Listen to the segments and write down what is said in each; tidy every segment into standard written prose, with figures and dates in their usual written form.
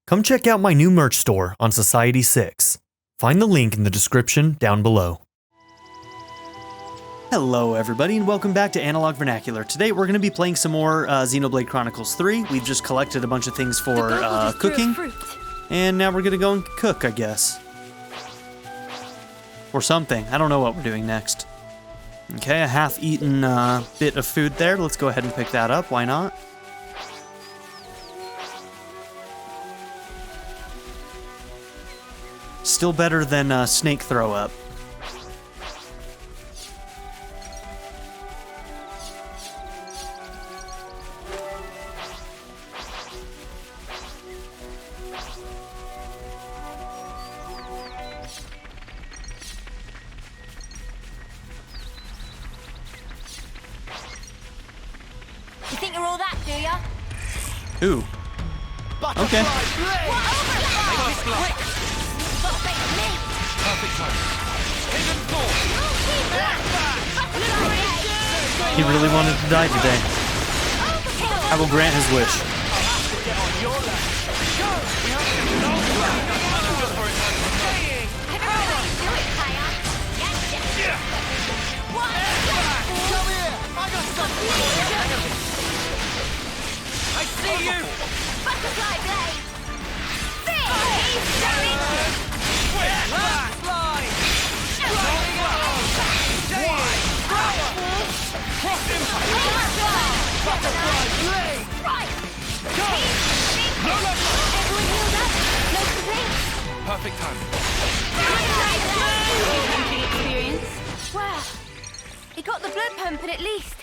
Come check out my new merch store on Society 6. Find the link in the description down below. Hello everybody and welcome back to Analog Vernacular. Today we're going to be playing some more Xenoblade Chronicles 3. We've just collected a bunch of things for cooking. And now we're going to go and cook, I guess. Or something. I don't know what we're doing next. Okay, a half-eaten bit of food there. Let's go ahead and pick that up. Why not? Still better than snake throw up. You think you're all that, do ya? Ooh. Okay. He really wanted to die today. I will grant his wish. I see you! Butterfly blade! Perfect timing. Experience. Wow. He got the blood pumping at least.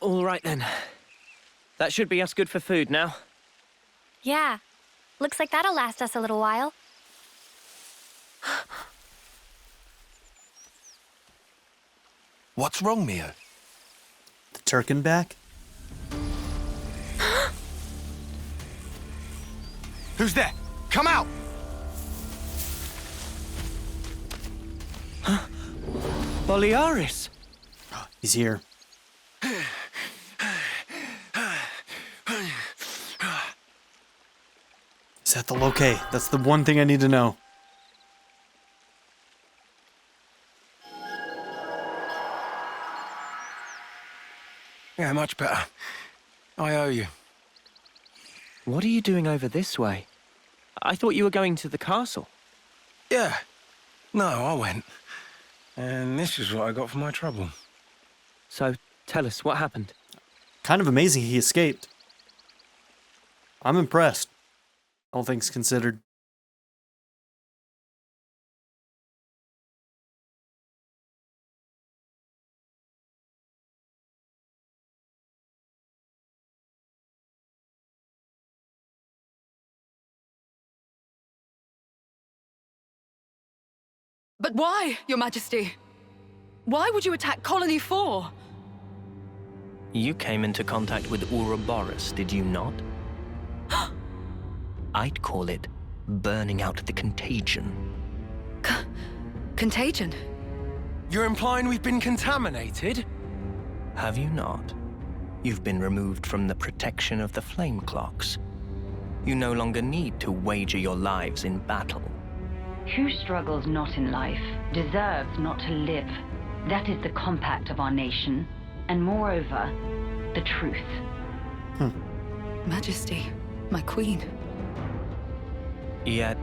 All right then. That should be us good for food now. Yeah. Looks like that'll last us a little while. What's wrong, Mio? The Turkin back? Who's there? Come out! Boliaris! He's here. Is Ethel okay? That's the one thing I need to know. Yeah, much better. I owe you. What are you doing over this way? I thought you were going to the castle. Yeah. No, I went. And this is what I got for my trouble. So, tell us, what happened? Kind of amazing he escaped. I'm impressed. All things considered. But why, Your Majesty? Why would you attack Colony 4? You came into contact with Ouroboros, did you not? I'd call it burning out the contagion. Contagion? You're implying we've been contaminated? Have you not? You've been removed from the protection of the flame clocks. You no longer need to wager your lives in battle. Who struggles not in life deserves not to live. That is the compact of our nation, and moreover, the truth. Majesty, my queen. Yet,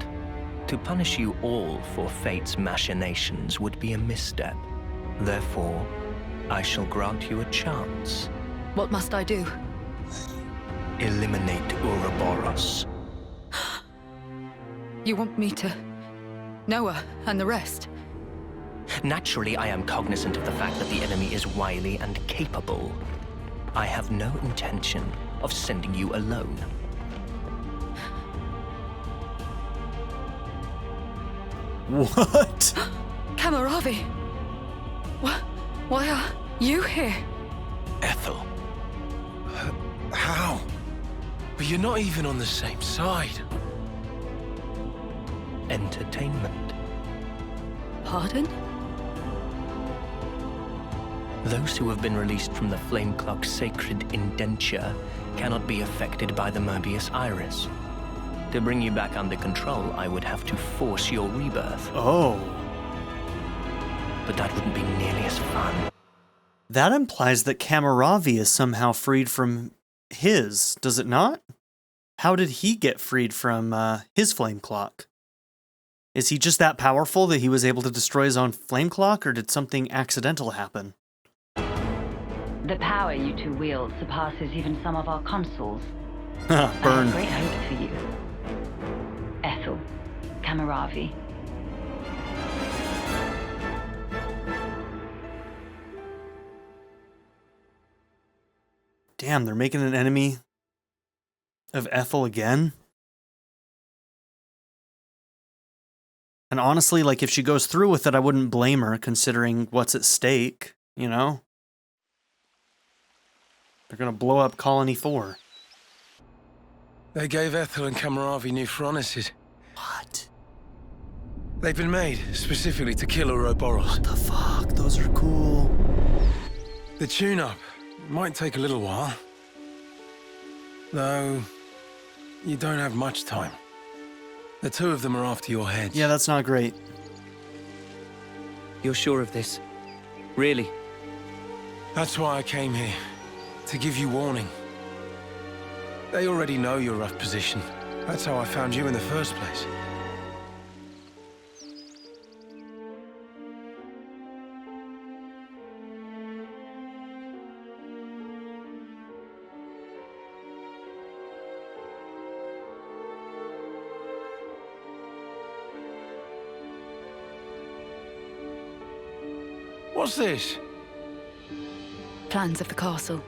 to punish you all for fate's machinations would be a misstep. Therefore, I shall grant you a chance. What must I do? Eliminate Ouroboros. You want me to... Noah and the rest? Naturally, I am cognizant of the fact that the enemy is wily and capable. I have no intention of sending you alone. What? Kamiravi! Why are you here? Ethel. How? But you're not even on the same side. entertainment. Pardon? Those who have been released from the Flame Clock's sacred indenture cannot be affected by the Mobius Iris. To bring you back under control, I would have to force your rebirth. Oh. But that wouldn't be nearly as fun. That implies that Kamiravi is somehow freed from his, does it not? How did he get freed from his flame clock? Is he just that powerful that he was able to destroy his own flame clock, or did something accidental happen? The power you two wield surpasses even some of our consuls. Burn. I have great hopes for you. Ethel, Kamiravi. Damn, they're making an enemy of Ethel again? And honestly, like, if she goes through with it, I wouldn't blame her, considering what's at stake, you know? They're gonna blow up Colony 4. They gave Ethel and Kamiravi new furnaces. What? They've been made specifically to kill Ouroboros. What the fuck? Those are cool. The tune-up might take a little while. Though, you don't have much time. The two of them are after your heads. Yeah, that's not great. You're sure of this? Really? That's why I came here. To give you warning. They already know your rough position. That's how I found you in the first place. What's this? Plans of the castle.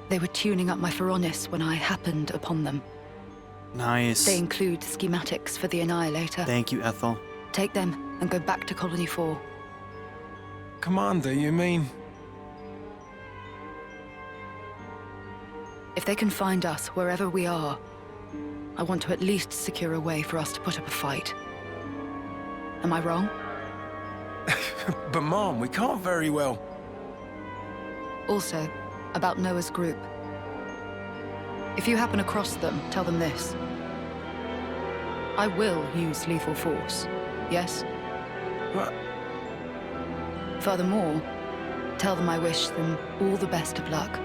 They were tuning up my Feronis when I happened upon them. Nice. They include schematics for the Annihilator. Thank you, Ethel. Take them and go back to Colony 4. Commander, you mean? If they can find us wherever we are, I want to at least secure a way for us to put up a fight. Am I wrong? But Mom, we can't very well. Also, about Noah's group. If you happen across them, tell them this. I will use lethal force, yes? What? Furthermore, tell them I wish them all the best of luck.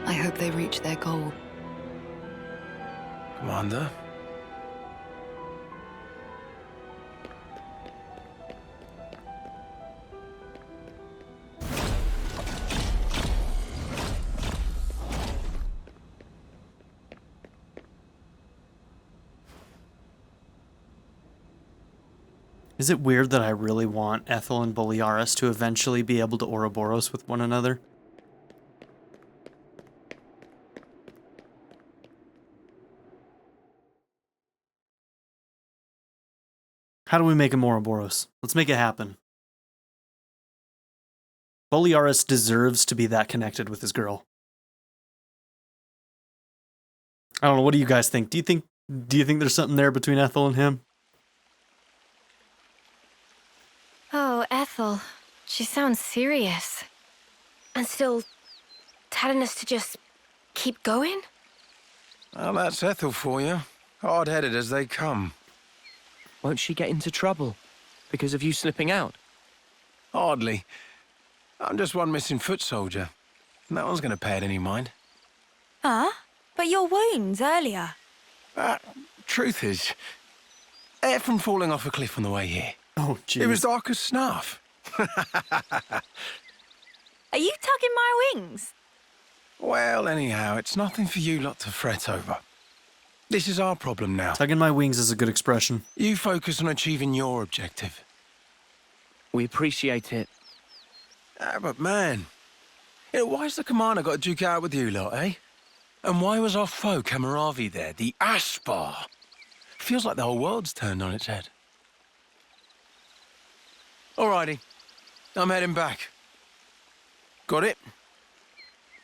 I hope they reach their goal. Commander? Is it weird that I really want Ethel and Boliaris to eventually be able to Ouroboros with one another? How do we make him Ouroboros? Let's make it happen. Boliaris deserves to be that connected with his girl. I don't know, what do you guys think? Do you think there's something there between Ethel and him? Oh, Ethel. She sounds serious. And still telling us to just keep going? Well, that's Ethel for you. Hard-headed as they come. Won't she get into trouble because of you slipping out? Hardly. I'm just one missing foot soldier. No one's going to pay it any mind. Huh? But your wounds earlier. Truth is, air from falling off a cliff on the way here. Oh, jeez. It was dark as snuff. Are you tugging my wings? Well, anyhow, it's nothing for you lot to fret over. This is our problem now. Tugging my wings is a good expression. You focus on achieving your objective. We appreciate it. But man, why's the commander got to duke it out with you lot, eh? And why was our foe Kamiravi there, the Ashbar? Feels like the whole world's turned on its head. Alrighty, I'm heading back. Got it?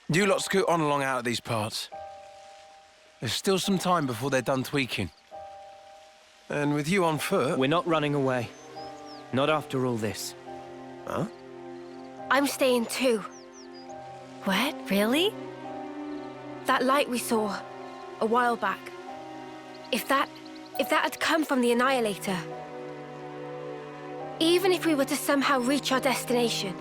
You lot scoot on along out of these parts. There's still some time before they're done tweaking. And with you on foot... We're not running away. Not after all this. Huh? I'm staying too. What? Really? That light we saw a while back. If that had come from the Annihilator, even if we were to somehow reach our destination,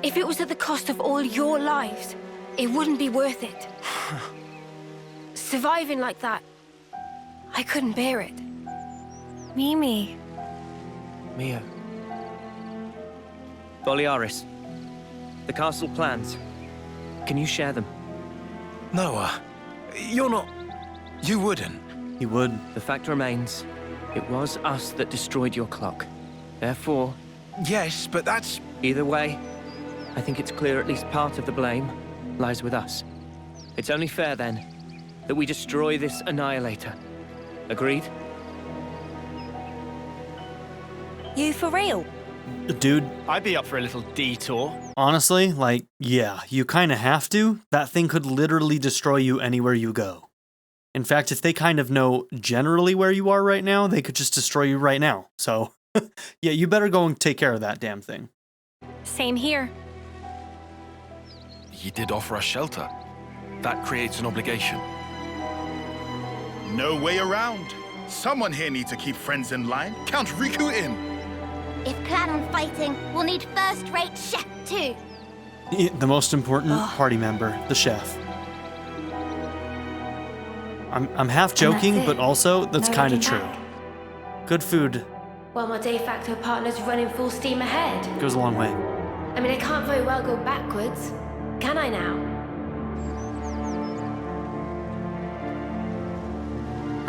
if it was at the cost of all your lives, it wouldn't be worth it. Surviving like that, I couldn't bear it. Mimi. Mia. Boliaris. The castle plans. Can you share them? Noah, you're not... You wouldn't. He would. The fact remains, it was us that destroyed your clock. Therefore... Yes, but that's... Either way, I think it's clear at least part of the blame lies with us. It's only fair, then, that we destroy this Annihilator. Agreed? You for real? Dude, I'd be up for a little detour. honestly, like, yeah, you kind of have to. That thing could literally destroy you anywhere you go. In fact, if they kind of know generally where you are right now, they could just destroy you right now. So, yeah, you better go and take care of that damn thing. Same here. He did offer us shelter. That creates an obligation. No way around. Someone here needs to keep friends in line. Count Riku in. If plan on fighting, we'll need first-rate chef too. The most important party member, the chef. I'm half joking, it. but also that's No kind of looking true. back. Good food While my de facto partner's running full steam ahead. goes a long way. I mean, I can't very well go backwards, can I now?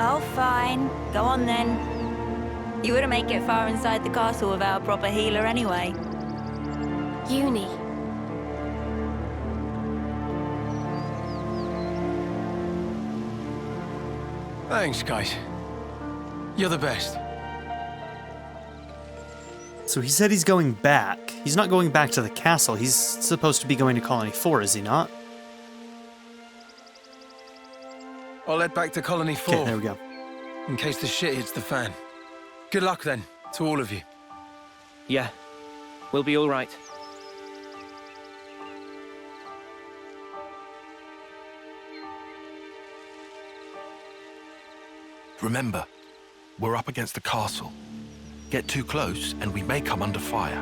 Oh, fine. Go on then. You wouldn't make it far inside the castle without a proper healer anyway. Eunie. Thanks, guys. You're the best. So he said he's going back. He's not going back to the castle. He's supposed to be going to Colony 4, is he not? I'll head back to Colony 4. Okay, there we go. In case the shit hits the fan. Good luck, then, to all of you. Yeah, we'll be all right. Remember, we're up against the castle. Get too close and we may come under fire.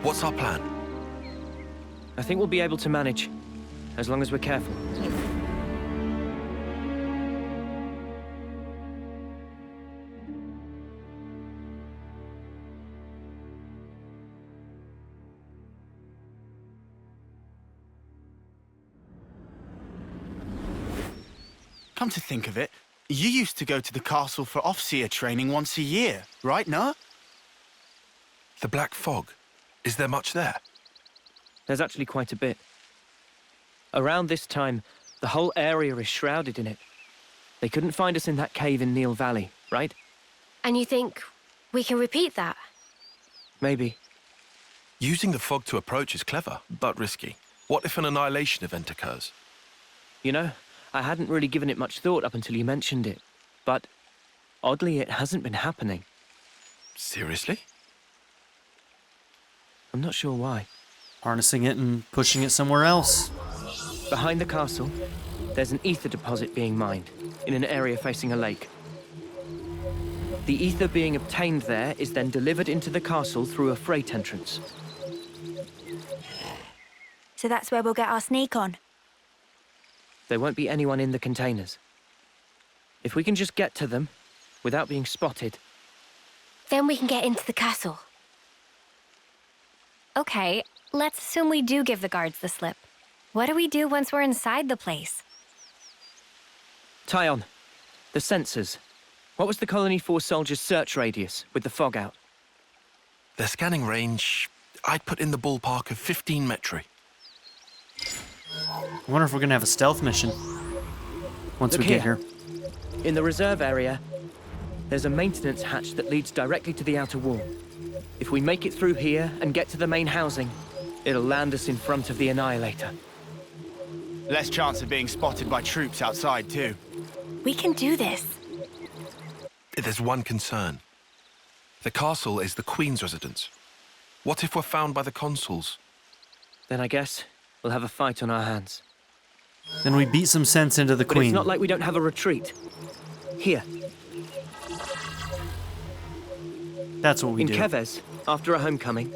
What's our plan? I think we'll be able to manage, as long as we're careful. Come to think of it, you used to go to the castle for off-seer training once a year, right, no? The Black Fog. Is there much there? There's actually quite a bit. Around this time, the whole area is shrouded in it. They couldn't find us in that cave in Neil Valley, right? And you think we can repeat that? Maybe. Using the fog to approach is clever, but risky. What if an annihilation event occurs? You know, I hadn't really given it much thought up until you mentioned it. But, oddly, it hasn't been happening. Seriously? I'm not sure why. Harnessing it and pushing it somewhere else. Behind the castle, there's an ether deposit being mined, in an area facing a lake. The ether being obtained there is then delivered into the castle through a freight entrance. So that's where we'll get our sneak on. There won't be anyone in the containers. If we can just get to them, without being spotted... Then we can get into the castle. Okay, let's assume we do give the guards the slip. What do we do once we're inside the place? Taion, the sensors. What was the Colony 4 soldiers' search radius with the fog out? Their scanning range, I'd put in the ballpark of 15 metri. I wonder if we're gonna have a stealth mission once Look we get here. In the reserve area, there's a maintenance hatch that leads directly to the outer wall. If we make it through here and get to the main housing, it'll land us in front of the Annihilator. Less chance of being spotted by troops outside, too. We can do this. There's one concern. The castle is the Queen's residence. What if we're found by the consuls? Then I guess we'll have a fight on our hands. Then we beat some sense into the But Queen. it's not like we don't have a retreat. Here. That's what we do. In Keves, after a homecoming,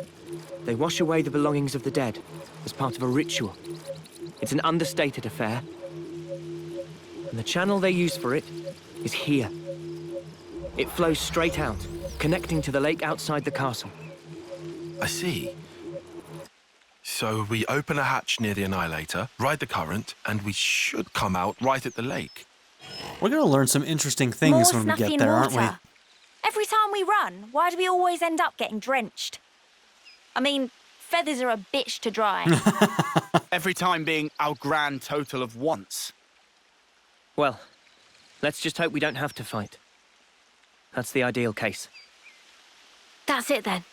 they wash away the belongings of the dead as part of a ritual. It's an understated affair. And the channel they use for it is here. It flows straight out, connecting to the lake outside the castle. I see. So we open a hatch near the Annihilator, ride the current, and we should come out right at the lake. We're going to learn some interesting things when we get there, aren't we? Every time we run, why do we always end up getting drenched? I mean, feathers are a bitch to dry. Every time being our grand total of once. Well, let's just hope we don't have to fight. That's the ideal case. That's it then.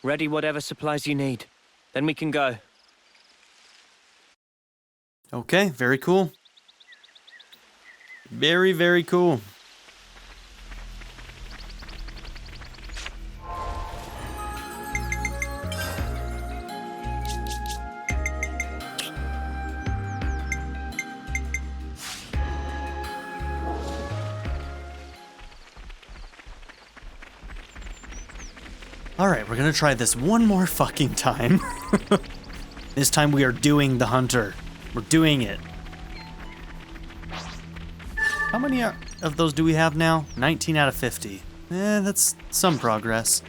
Ready whatever supplies you need. Then we can go. Okay, very cool. Very, very cool. Alright, we're gonna try this one more fucking time. This time we are doing the hunter. We're doing it. How many of those do we have now? 19 out of 50. That's some progress.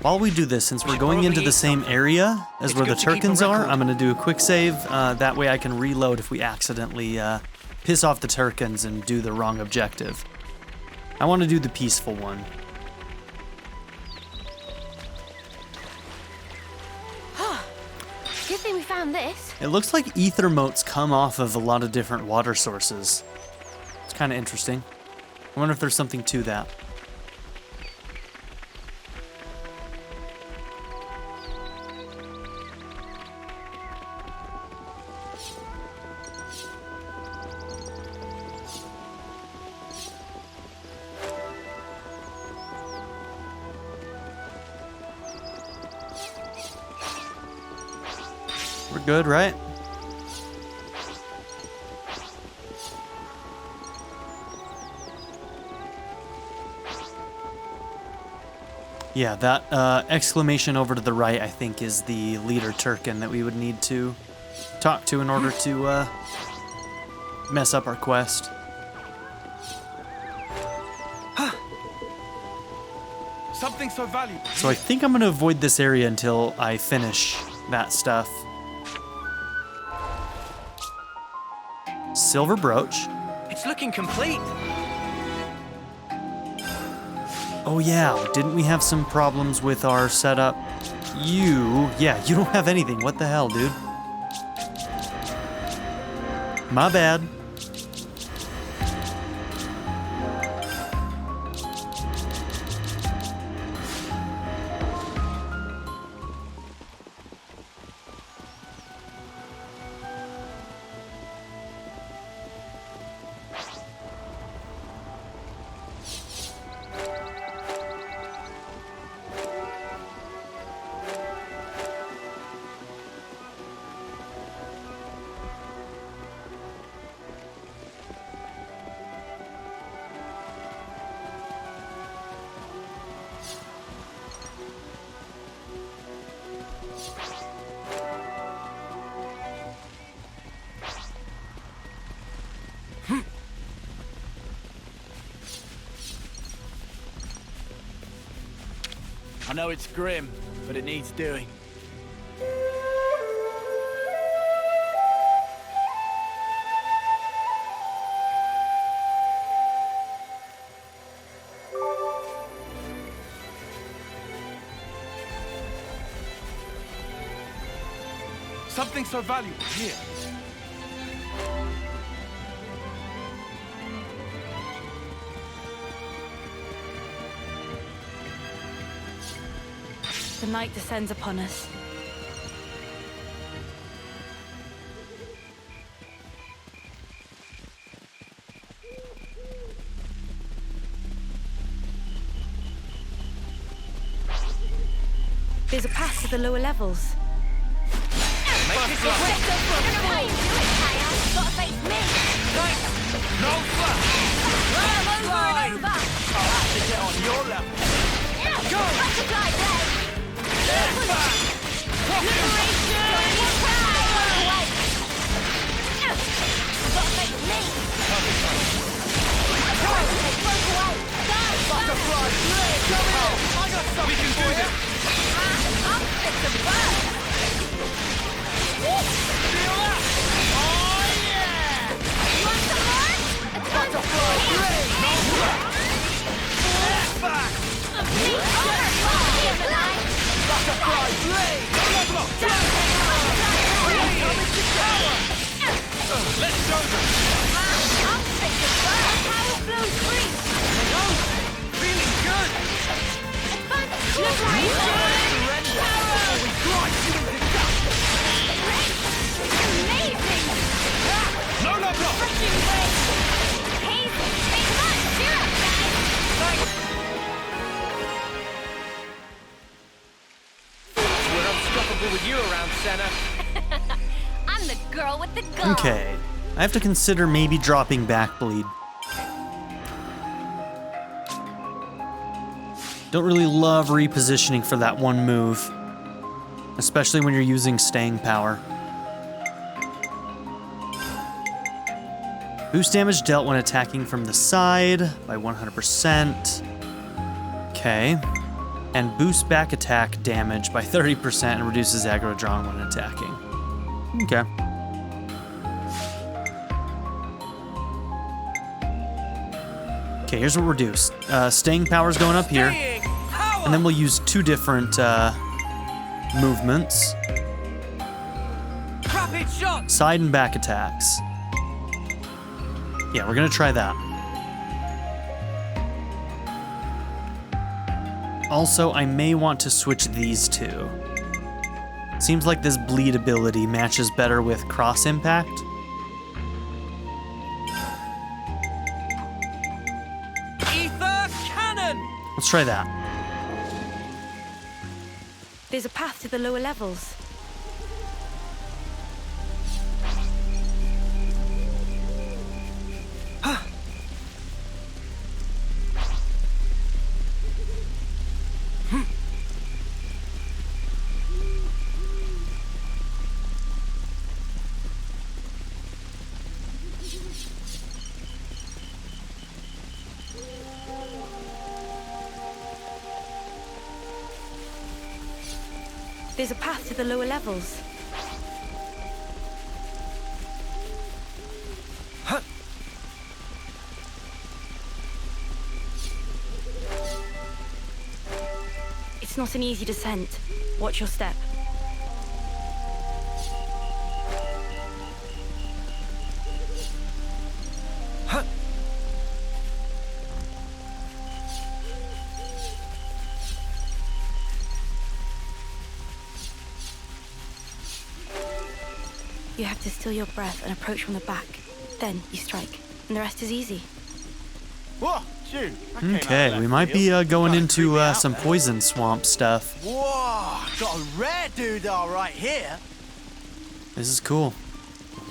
While we do this, since we're going into the same area as where the Turkins are, I'm going to do a quick save. That way I can reload if we accidentally piss off the Turkins and do the wrong objective. I want to do the peaceful one. Good thing we found this. It looks like ether motes come off of a lot of different water sources. It's kind of interesting. I wonder if there's something to that. We're good, right? Yeah, that exclamation over to the right, I think, is the leader Turkin that we would need to talk to in order to mess up our quest. Something so valuable. So I think I'm going to avoid this area until I finish that stuff. Silver brooch. It's looking complete. Oh yeah, didn't we have some problems with our setup? Yeah, you don't have anything. What the hell, dude? My bad. I know it's grim, but it needs doing. Something so valuable here. the night descends upon us. There's a path to the lower levels. How you do it, Taion? Gotta face me! No flash! Over and over! I'll have to get on your level. Go! Butterfly blade! Back! Liberation! Gotta face me! Butterfly blade! Come on! I got something for you! I'm fit to burn! Feel that? Oh yeah! You want some more? Butterfly blade! No flash! Back! Butterfly blade! Level up! Let's go! I'm fit to burn! Power flow free! Feeling good! No level up! We're unstoppable with you around, Sena. I'm the girl with the gun. Okay. I have to consider maybe dropping Backbleed. Don't really love repositioning for that one move, especially when you're using staying power. Boost damage dealt when attacking from the side by 100%. Okay. And boost back attack damage by 30% and reduces aggro drawn when attacking. Okay. Okay, here's what we're doing. Staying power's going up here. And then we'll use two different movements. Rapid shot! Side and back attacks. Yeah, we're gonna try that. Also, I may want to switch these two. Seems like this bleed ability matches better with cross impact. Ether cannon! Let's try that. There's a path to the lower levels. There's a path to the lower levels. It's not an easy descent. Watch your step. You have to still your breath and approach from the back. Then you strike, and the rest is easy. Whoa, shoot. Okay, we might be going into some poison swamp stuff. Whoa, got a rare doodah right here. This is cool.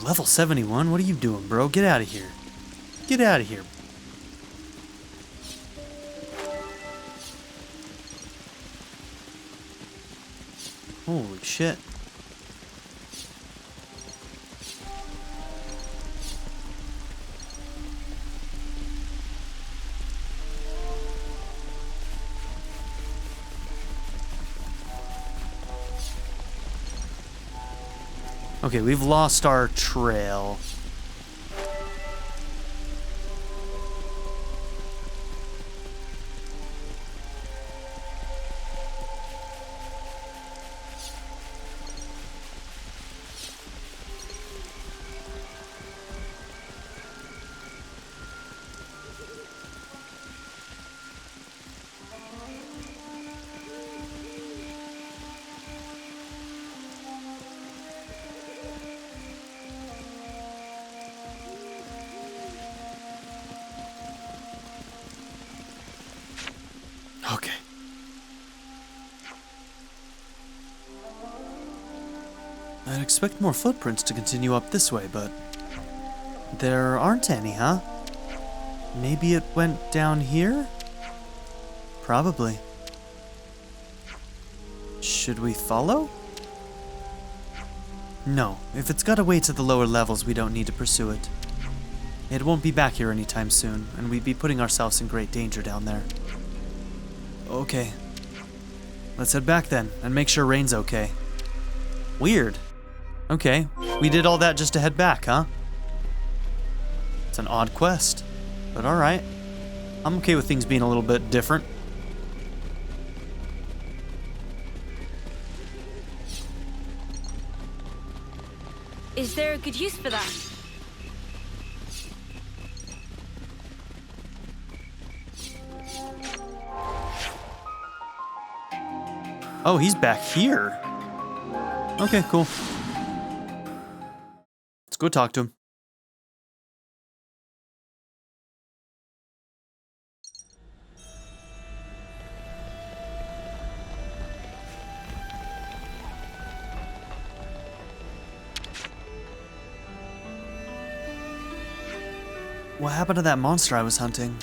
Level 71? What are you doing, bro? Get out of here. Get out of here. Holy shit. Okay, we've lost our trail. I'd expect more footprints to continue up this way, but there aren't any, huh? Maybe it went down here? Probably. Should we follow? No, if it's got a way to the lower levels, we don't need to pursue it. It won't be back here anytime soon, and we'd be putting ourselves in great danger down there. Okay. Let's head back then, and make sure Rain's okay. Weird. Okay, we did all that just to head back, huh? It's an odd quest, but alright. I'm okay with things being a little bit different. Is there a good use for that? Oh, he's back here. Okay, cool. Let's go talk to him. What happened to that monster I was hunting?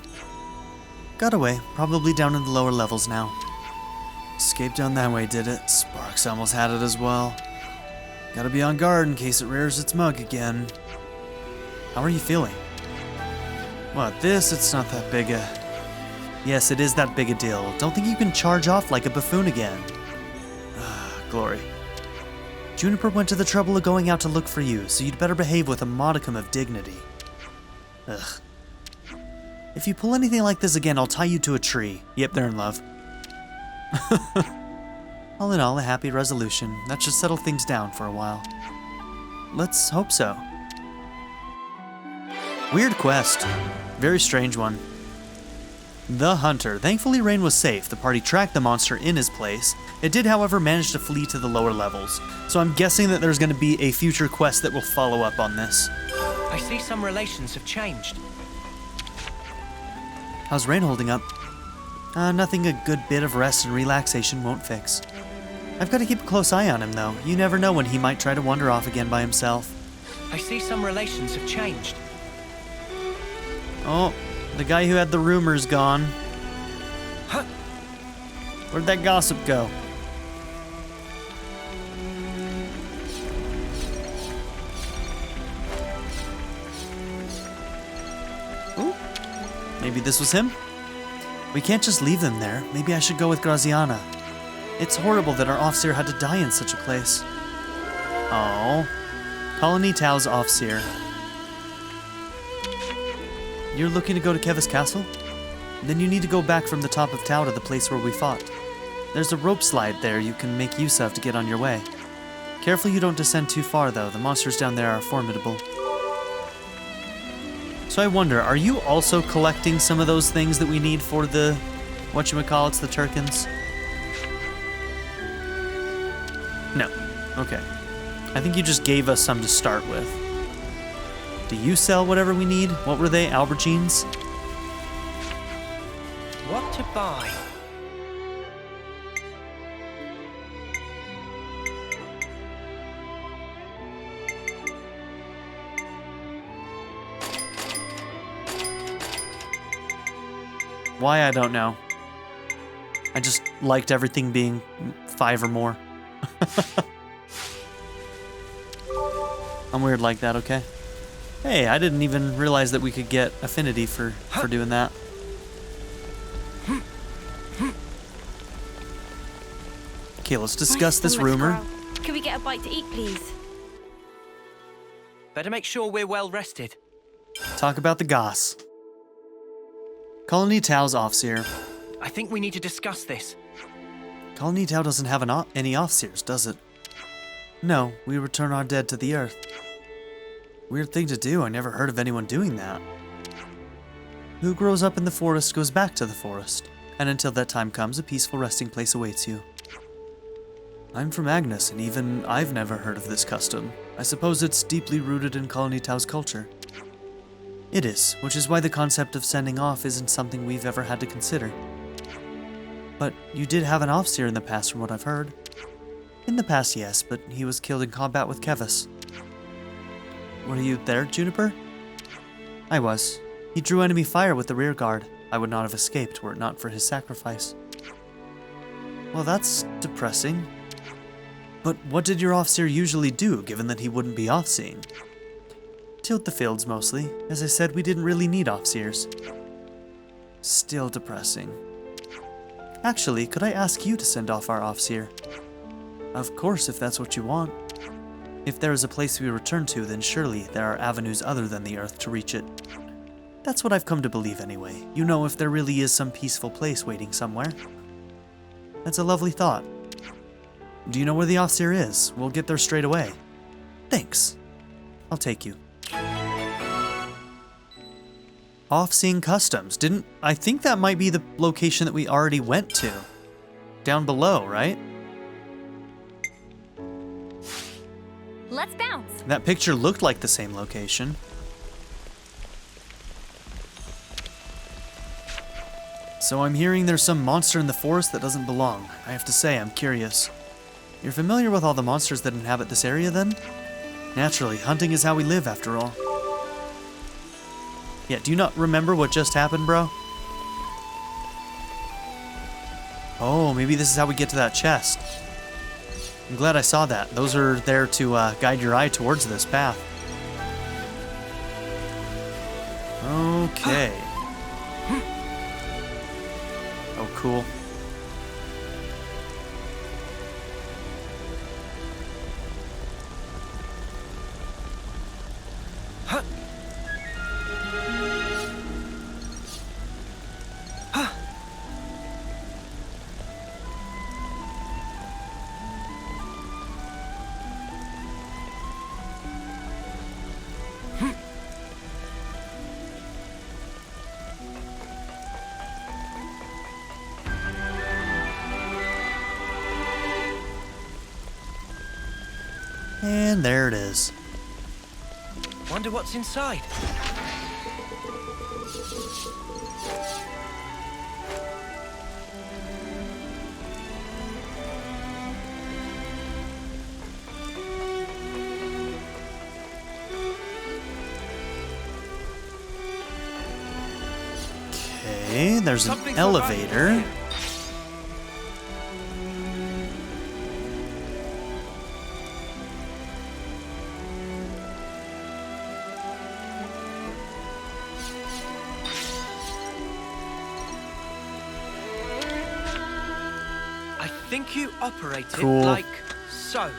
Got away, probably down in the lower levels now. Escaped down that way, did it? Sparks almost had it as well. Gotta be on guard in case it rears its mug again. How are you feeling? What, this? It's not that big a... Yes, it is that big a deal. Don't think you can charge off like a buffoon again. Ah, glory. Juniper went to the trouble of going out to look for you, so you'd better behave with a modicum of dignity. Ugh. If you pull anything like this again, I'll tie you to a tree. Yep, they're in love. All in all, a happy resolution. That should settle things down for a while. Let's hope so. Weird quest. Very strange one. The Hunter. Thankfully, Rain was safe. The party tracked the monster in his place. It did, however, manage to flee to the lower levels. So I'm guessing that there's going to be a future quest that will follow up on this. I see some relations have changed. How's Rain holding up? Nothing a good bit of rest and relaxation won't fix. I've got to keep a close eye on him, though. You never know when he might try to wander off again by himself. I see some relations have changed. Oh, the guy who had the rumors gone. Huh. Where'd that gossip go? Ooh, maybe this was him? We can't just leave them there. Maybe I should go with Graziana. It's horrible that our Offseer had to die in such a place. Oh. Colony Tau's Offseer. You're looking to go to Keves Castle? Then you need to go back from the top of Tau to the place where we fought. There's a rope slide there you can make use of to get on your way. Careful you don't descend too far, though. The monsters down there are formidable. So I wonder, are you also collecting some of those things that we need for the, whatchamacallits, the Turkins? No. Okay. I think you just gave us some to start with. Do you sell whatever we need? What were they, aubergines? What to buy? Why, I don't know. I just liked everything being 5 or more. I'm weird like that, okay? Hey, I didn't even realize that we could get affinity for doing that. Okay, let's discuss this rumor. Could we get a bite to eat, please? Better make sure we're well rested. Talk about the goss. Colony Tau's Offseer. I think we need to discuss this. Colony Tau doesn't have any Offseers, does it? No, we return our dead to the earth. Weird thing to do, I never heard of anyone doing that. Who grows up in the forest goes back to the forest, and until that time comes, a peaceful resting place awaits you. I'm from Agnus, and even I've never heard of this custom. I suppose it's deeply rooted in Colony Tau's culture. It is, which is why the concept of sending off isn't something we've ever had to consider. But you did have an Offseer in the past from what I've heard. In the past, yes, but he was killed in combat with Keves. Were you there, Juniper? I was. He drew enemy fire with the rear guard. I would not have escaped were it not for his sacrifice. Well, that's depressing. But what did your officer usually do, given that he wouldn't be off-seeing? Tilt the fields, mostly. As I said, we didn't really need officers. Still depressing. Actually, could I ask you to send off our officer? Of course, if that's what you want. If there is a place we return to, then surely there are avenues other than the Earth to reach it. That's what I've come to believe anyway. You know, if there really is some peaceful place waiting somewhere. That's a lovely thought. Do you know where the officer is? We'll get there straight away. Thanks. I'll take you. Off-seeing Customs. I think that might be the location that we already went to. Down below, right? Let's bounce. That picture looked like the same location. So I'm hearing there's some monster in the forest that doesn't belong. I have to say, I'm curious. You're familiar with all the monsters that inhabit this area, then? Naturally, hunting is how we live, after all. Yeah, do you not remember what just happened, bro? Oh, maybe this is how we get to that chest. I'm glad I saw that. Those are there to guide your eye towards this path. Okay. Oh, cool. And there it is. Wonder what's inside. Okay, there's an elevator. I think you operate it Cool. like so.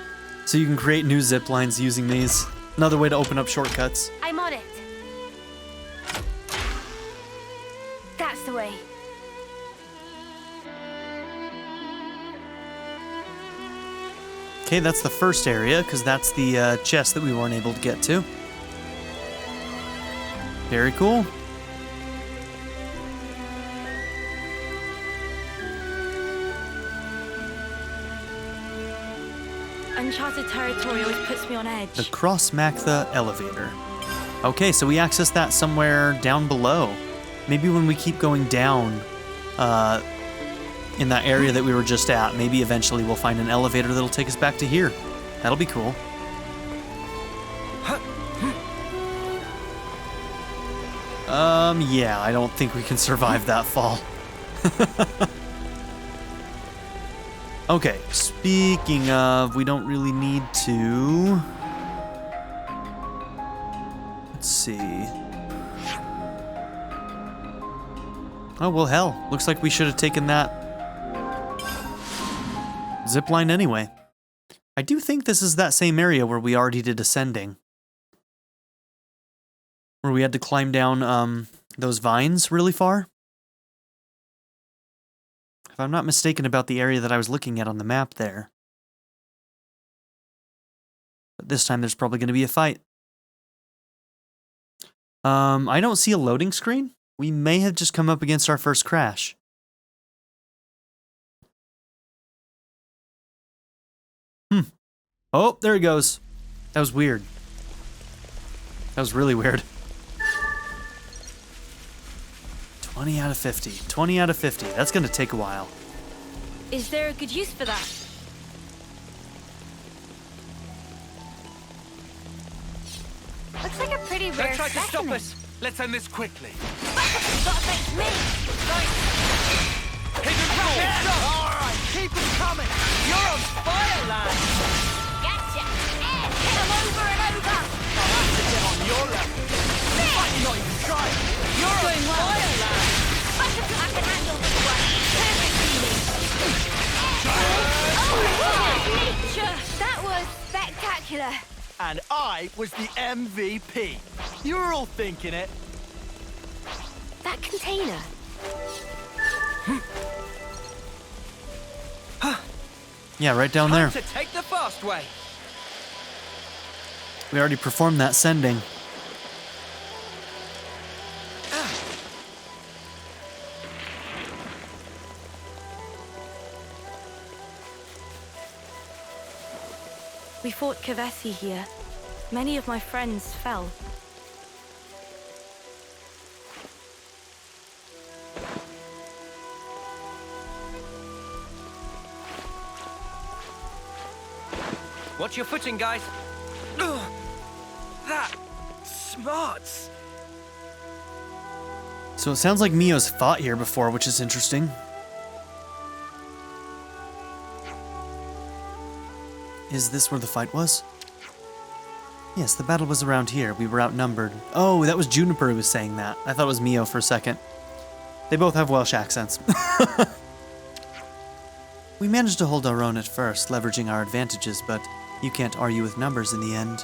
So you can create new zip lines using these. Another way to open up shortcuts. I'm on it. That's the way. Okay, that's the first area, because that's the chest that we weren't able to get to. Very cool. Uncharted territory always puts me on edge. The Cross-Mactha elevator. Okay, so we access that somewhere down below. Maybe when we keep going down in that area that we were just at, maybe eventually we'll find an elevator that'll take us back to here. That'll be cool. Yeah, I don't think we can survive that fall. Okay, speaking of, we don't really need to. Let's see. Oh, well, hell. Looks like we should have taken that zipline anyway. I do think this is that same area where we already did ascending. Where we had to climb down those vines really far. If I'm not mistaken about the area that I was looking at on the map there. But this time there's probably going to be a fight. I don't see a loading screen. We may have just come up against our first crash. Oh, there it goes. That was weird. That was really weird. 20 out of 50. 20 out of 50. That's going to take a while. Is there a good use for that? Looks like a pretty rare Don't try to stop specimen. us. Let's end this quickly. You gotta face me. Hidden force. Alright, keep them coming! You're on fire, lad. Gotcha. And hit 'em over and over. I'll have to get on your level. Why you not even trying? You're Doing on well. fire, lad. I can handle this one. Perfect feeling. Nature. That was spectacular. And I was the MVP. You were all thinking it. That container. Yeah, right down there. To take the fast way. We already performed that sending. We fought Kevesi here. Many of my friends fell. Watch your footing, guys. Ugh. That smarts. So it sounds like Mio's fought here before, which is interesting. Is this where the fight was? Yes, the battle was around here. We were outnumbered. Oh, that was Juniper who was saying that. I thought it was Mio for a second. They both have Welsh accents. We managed to hold our own at first, leveraging our advantages, but you can't argue with numbers in the end.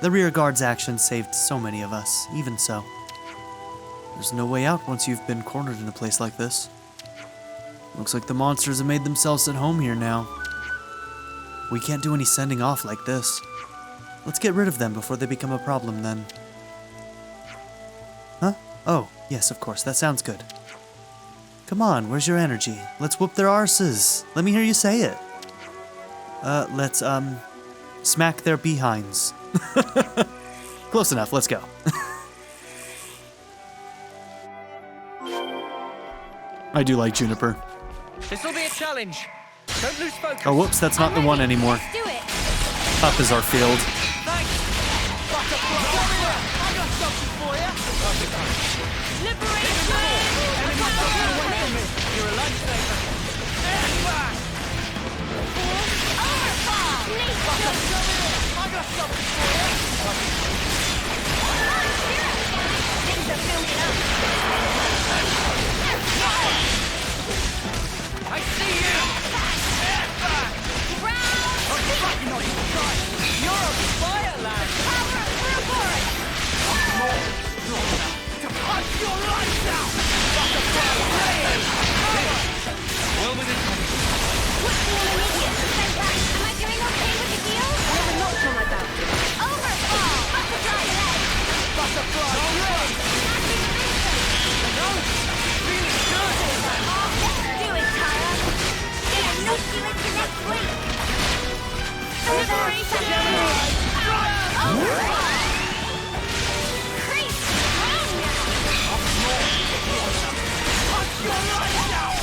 The rear guard's action saved so many of us, even so. There's no way out once you've been cornered in a place like this. Looks like the monsters have made themselves at home here now. We can't do any sending off like this. Let's get rid of them before they become a problem then. Huh? Oh, yes, of course, that sounds good. Come on, where's your energy? Let's whoop their arses. Let me hear you say it. Let's, smack their behinds. Close enough, let's go. I do like Juniper. This'll be a challenge. Don't lose focus. Oh, whoops, that's not the one anymore. Let's do it. Up is our field. Thanks. I got something for you. Liberation! You're a lifesaver. Overfall! I got something for you. Things are building up. I see you. Round! You're on fire, lad. Power through force! To punch your lights out. Well within. What's the immediate? Am I doing okay with the deal? I have a notch on my belt. Overfall! Butterfly leg! Butterfly leg. Feeling good. Let's do it, Tara. Gonna nuke you into next week. Liberation! Overfall! Creep down now! Punch your lights out.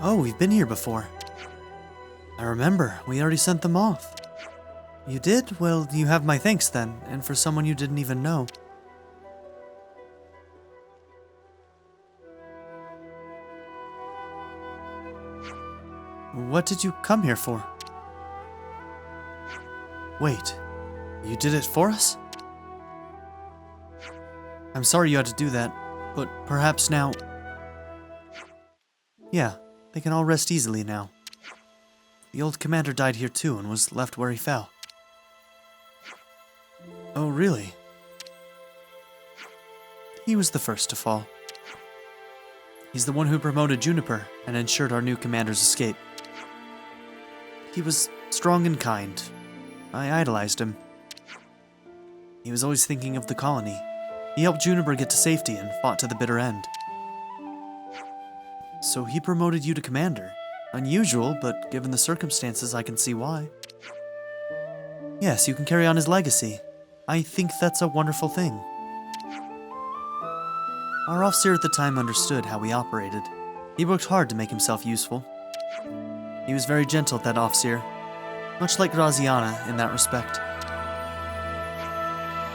Oh, we've been here before. I remember, we already sent them off. You did? Well, you have my thanks then, and for someone you didn't even know. What did you come here for? Wait, you did it for us? I'm sorry you had to do that, but perhaps now... Yeah, they can all rest easily now. The old commander died here too and was left where he fell. Oh, really? He was the first to fall. He's the one who promoted Juniper and ensured our new commander's escape. He was strong and kind. I idolized him. He was always thinking of the colony. He helped Juniper get to safety and fought to the bitter end. So he promoted you to commander. Unusual, but given the circumstances, I can see why. Yes, you can carry on his legacy. I think that's a wonderful thing. Our officer at the time understood how we operated. He worked hard to make himself useful. He was very gentle, that officer. Much like Graziana in that respect.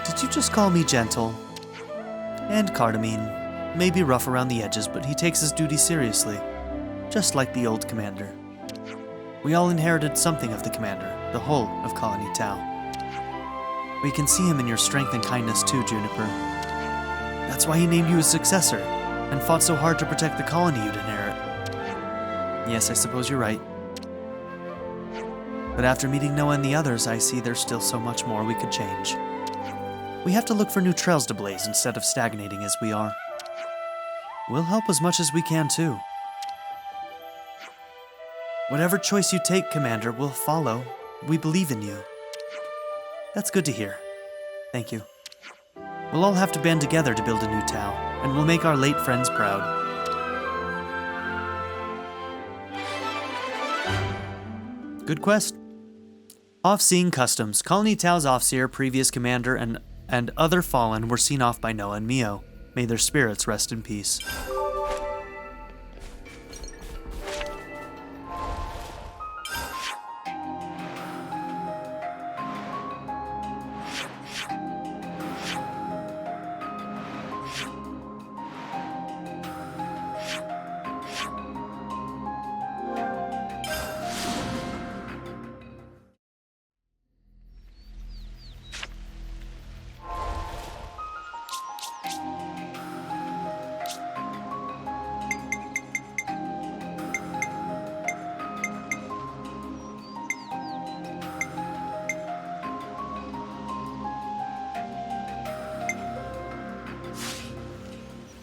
Did you just call me gentle? And Cardamine may be rough around the edges, but he takes his duty seriously, just like the old commander. We all inherited something of the commander, the whole of Colony Tau. We can see him in your strength and kindness too, Juniper. That's why he named you his successor, and fought so hard to protect the colony you'd inherit. Yes, I suppose you're right. But after meeting Noah and the others, I see there's still so much more we could change. We have to look for new trails to blaze instead of stagnating as we are. We'll help as much as we can too. Whatever choice you take, Commander, we'll follow. We believe in you. That's good to hear. Thank you. We'll all have to band together to build a new Tau, and we'll make our late friends proud. Good quest. Off-seeing customs. Colony Tau's Offseer, previous commander, and other fallen were seen off by Noah and Mio. May their spirits rest in peace.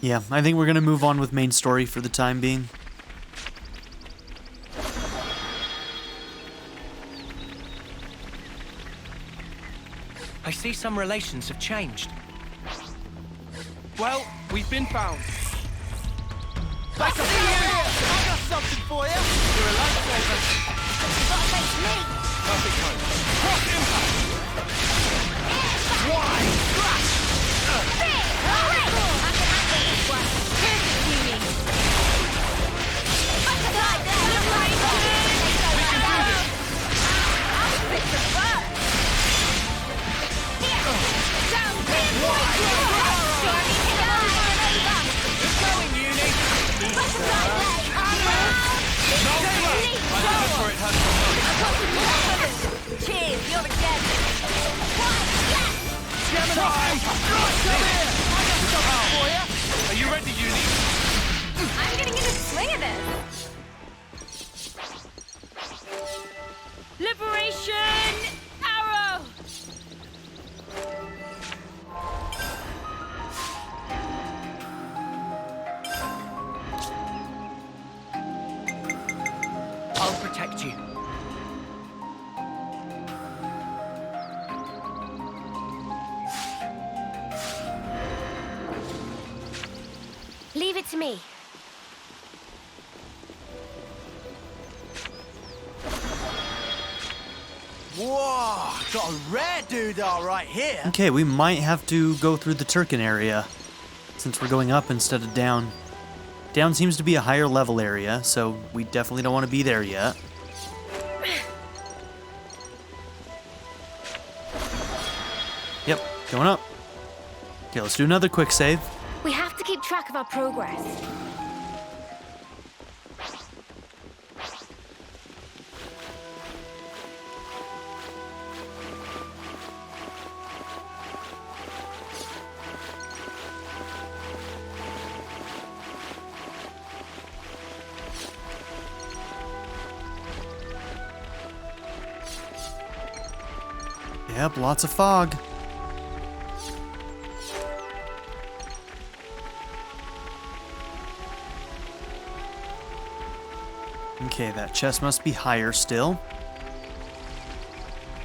Yeah, I think we're gonna move on with main story for the time being. I see some relations have changed. Well, we've been found. Back up here! I got something for you! You're a lifesaver. You gotta face me! Perfect time. Cross impact! Why? I can handle this one. Here's the Eunie. I can hide there! We can do this! I'll fix the fur! Here! Down! Stormy die! It's going, Eunie! Butterfly blade! No way! I look for it has some Cheers, you're a gem! Gemini! Come here! I got something for you! Are you ready, Eunie? I'm getting in the swing of this. Liberation arrow! I'll protect you. Leave it to me. Whoa, got a rare doodah right here. Okay, we might have to go through the Turkin area, since we're going up instead of down. Down seems to be a higher level area, so we definitely don't want to be there yet. Yep, going up. Okay, let's do another quick save. We have to keep track of our progress. Yep, lots of fog. Okay, that chest must be higher still.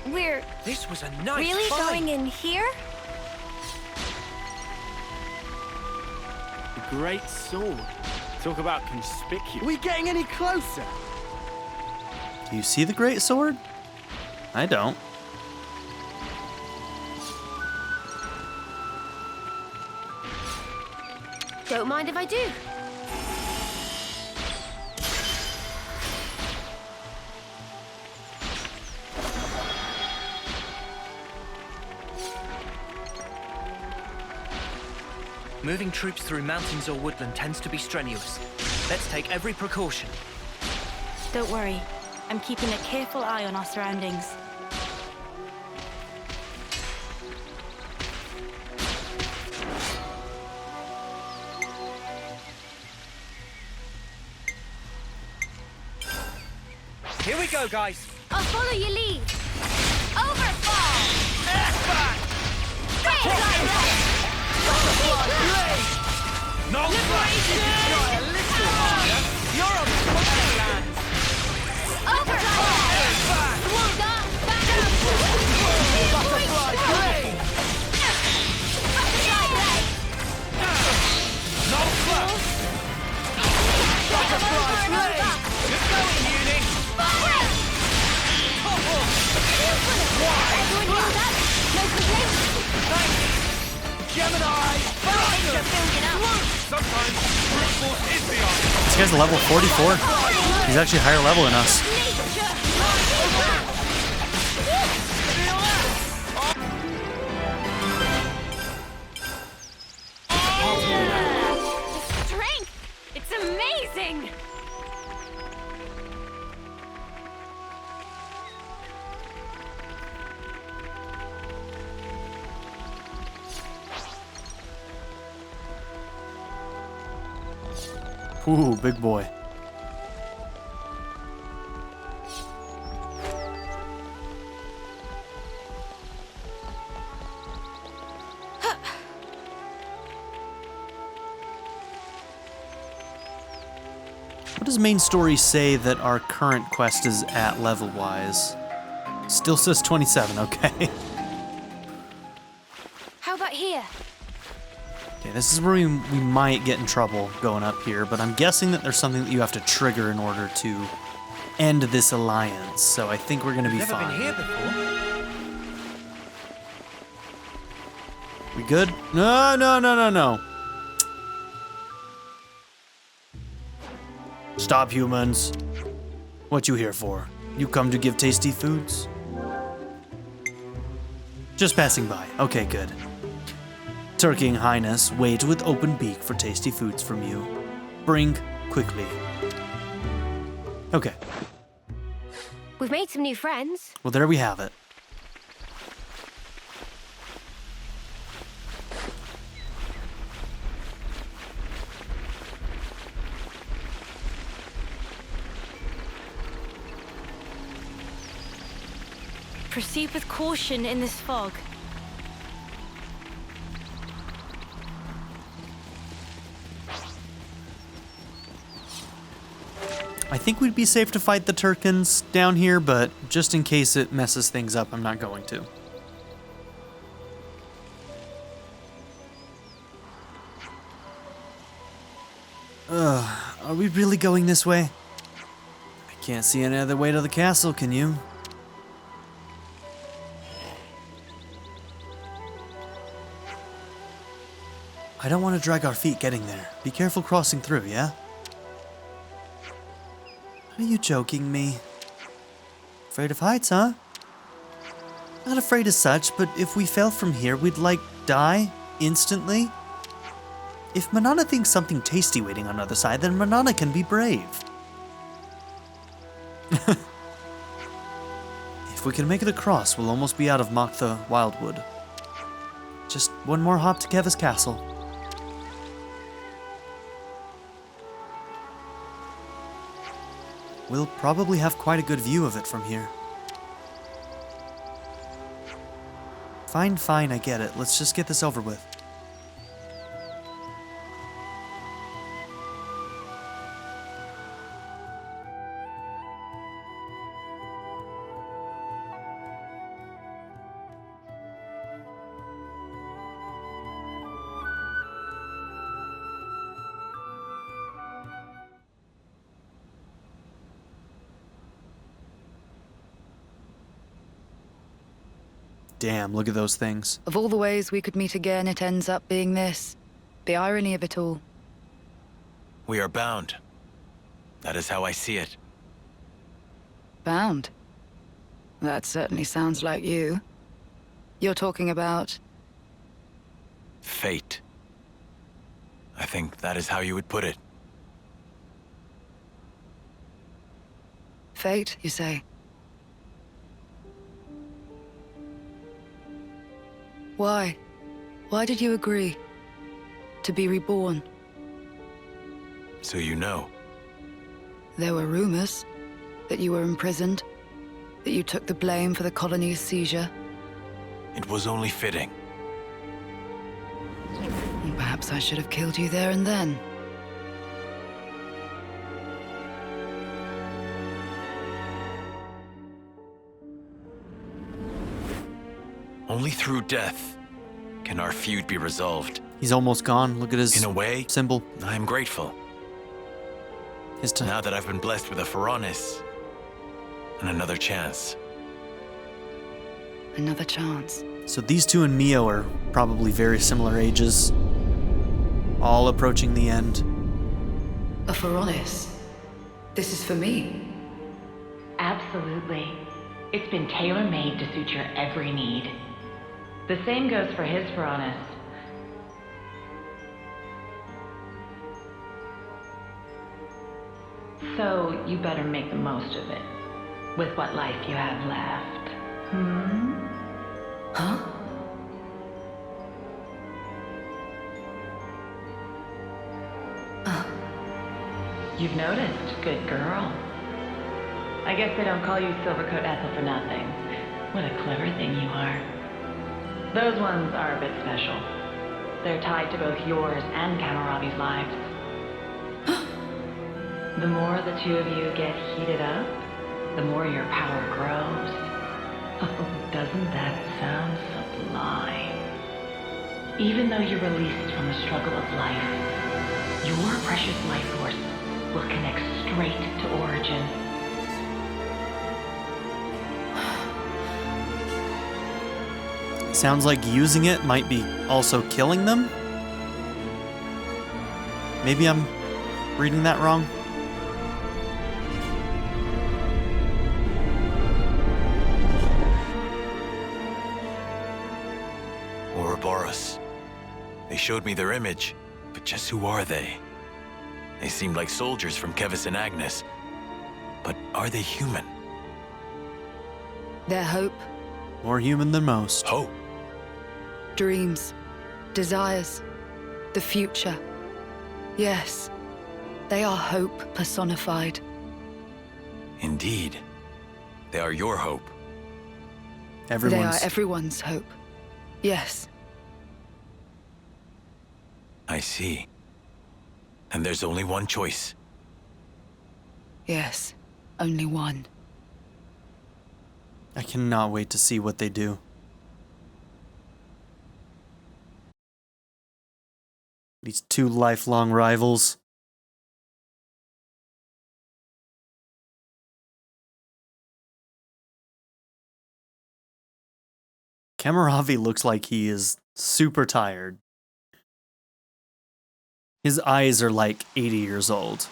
We're This was a nice really find. going in here? The great sword. Talk about conspicuous. Are we getting any closer? Do you see the great sword? I don't. Don't mind if I do. Moving troops through mountains or woodland tends to be strenuous. Let's take every precaution. Don't worry. I'm keeping a careful eye on our surroundings. Here we go, guys. I'll follow your lead. Overfall! Airback! No Try a little harder. You're on fire, Lanz. Overfall! Stop! Back up! Butterfly blade. Butterfly blade! No flush! Butterfly blade. Good going, Eunie! Fire! Everyone hear that? No complaints? Gemini. Things are building up. Sometimes brute force is the answer. This guy's level 44. He's actually higher level than us. Strength! It's amazing! Ooh, big boy. What does main story say that our current quest is at level-wise? Still says 27, okay. How about here? Okay, this is where we might get in trouble going up here, but I'm guessing that there's something that you have to trigger in order to end this alliance, so I think we're gonna be Never fine. been here before. We good? No, no, no, no, no. Stop, humans. What you here for? You come to give tasty foods? Just passing by. Okay, good. Turking Highness, wait with open beak for tasty foods from you. Bring quickly. Okay, We've made some new friends. well there we have it. Proceed with caution in this fog. I think we'd be safe to fight the Turkins down here, but just in case it messes things up, I'm not going to. Are we really going this way? I can't see any other way to the castle, can you? I don't want to drag our feet getting there. Be careful crossing through, yeah? Are you joking me? Afraid of heights, huh? Not afraid as such, but if we fell from here, we'd, like, die instantly. If Manana thinks something tasty waiting on the other side, then Manana can be brave. If we can make it across, we'll almost be out of Maktha Wildwood. Just one more hop to Keves Castle. We'll probably have quite a good view of it from here. Fine, fine, I get it. Let's just get this over with. Damn, look at those things. Of all the ways we could meet again, it ends up being this. The irony of it all. We are bound. That is how I see it. Bound? That certainly sounds like you. You're talking about... Fate. think that is how you would put it. Fate, you say? Why? Why did you agree to be reborn? So you know. There were rumors that you were imprisoned, that you took the blame for the colony's seizure. It was only fitting. Perhaps I should have killed you there and then. Only through death can our feud be resolved. He's almost gone. Look at his In a way, symbol. I am grateful. Now that I've been blessed with a Pharaonis and another chance. Another chance. So these two and Mio are probably very similar ages. All approaching the end. A Pharaonis? This is for me? Absolutely. It's been tailor-made to suit your every need. The same goes for his Pharaonis. So you better make the most of it. With what life you have left. Huh? You've noticed, good girl. I guess they don't call you Silvercoat Ethel for nothing. What a clever thing you are. Those ones are a bit special. They're tied to both yours and Kamiravi's lives. The more the two of you get heated up, the more your power grows. Oh, doesn't that sound sublime? Even though you're released from the struggle of life, your precious life force will connect straight to origin. Sounds like using it might be also killing them? Maybe I'm reading that wrong? Ouroboros. They showed me their image, but just who are they? They seemed like soldiers from Keves and Agnus. But are they human? Their hope. More human than most. Hope? Dreams. Desires. The future. Yes. They are hope personified. Indeed. They are your hope. They are everyone's hope. Yes. I see. And there's only one choice. Yes. Only one. I cannot wait to see what they do. These two lifelong rivals. Kamiravi looks like he is super tired. His eyes are like 80 years old.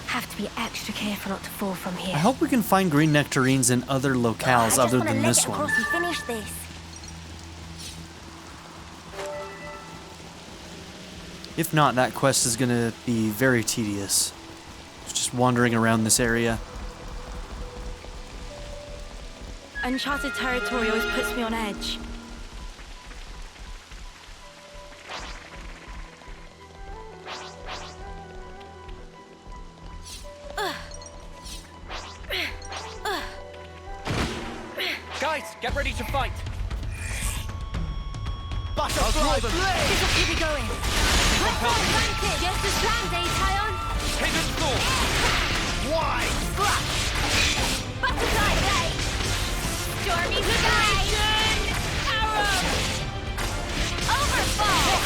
Have to be extra careful not to fall from here. I hope we can find green nectarines in other locales other than this one. I finish this. If not, that quest is going to be very tedious. Just wandering around this area. Uncharted territory always puts me on edge. Guys, get ready to fight. Butterfly blade! This'll keep me going. Let's go banter! Just as planned, Taion? Hit this floor. Why? Butterfly blade! Stormy Legation! Arrow! Overfall!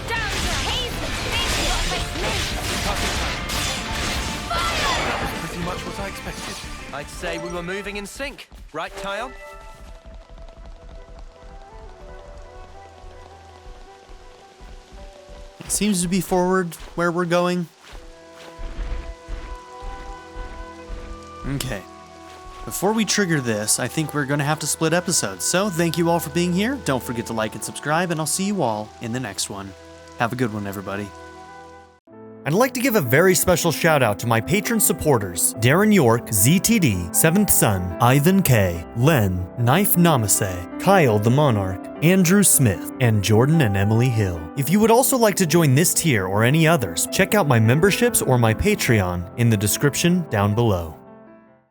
Down to haze and safety off my Fire! That was pretty much what I expected. I'd say we were moving in sync. Right, Taion? It seems to be forward where we're going. Okay. Before we trigger this, I think we're going to have to split episodes. So thank you all for being here. Don't forget to like and subscribe, and I'll see you all in the next one. Have a good one, everybody. I'd like to give a very special shout out to my patron supporters, Darren York, ZTD, 7th Son, Ivan K, Len, Knife Namaste, Kyle the Monarch, Andrew Smith, and Jordan and Emily Hill. If you would also like to join this tier or any others, check out my memberships or my Patreon in the description down below.